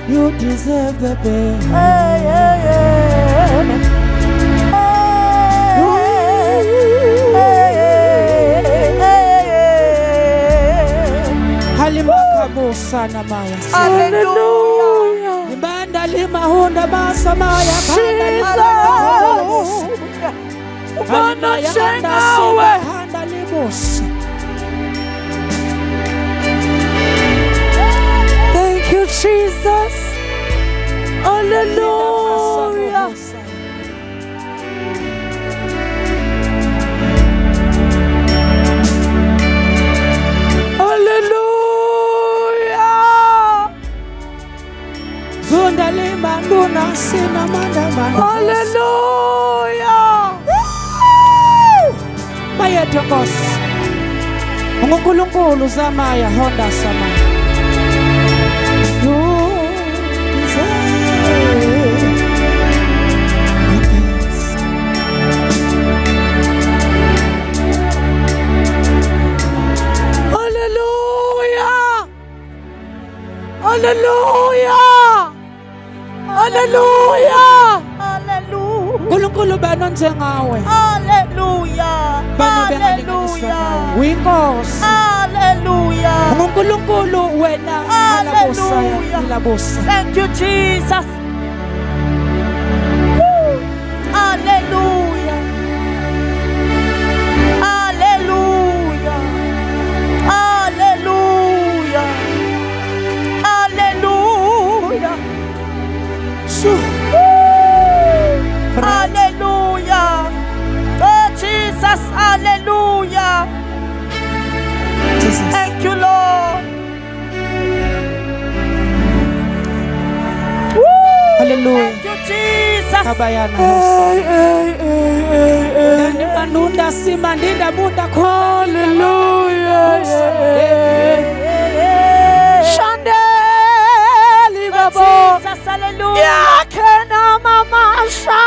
You deserve the best. Halimakabusa na maya. Hallelujah. Ibanda lima hunda basa maya. Handa libusa. Thank you, Jesus. Hallelujah. Hallelujah. Zunda lima nduna sina mandamana. Hallelujah. Maya tokos. Ngukulunkulu za maya honda sama. Hallelujah! Hallelujah! Hallelujah! Kulungkulu ba nun ngawe? Hallelujah! Hallelujah! Wingos! Hallelujah! Kulungkulu wena Hallelujah! ilabusa. Thank you, Jesus! Hallelujah! Hallelujah! Hallelujah! Hallelujah! Hallelujah! Oh Jesus, hallelujah! Jesus. Thank you, Lord. Hallelujah. Thank you, Jesus. Kabayana. Nani manunda si mandinda munda. Hallelujah. Shandeli babo. Jesus, hallelujah. Yakena mamasha.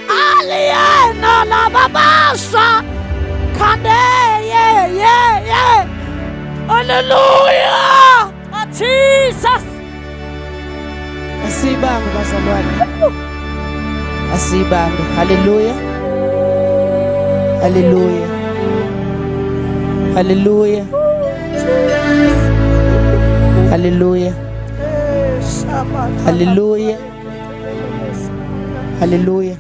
Aliena la babasha. Kande, yeah. Hallelujah. Jesus. Asibangu bazalwane. Asibangu. Hallelujah. Hallelujah. Hallelujah. Hallelujah. Hallelujah. Hallelujah.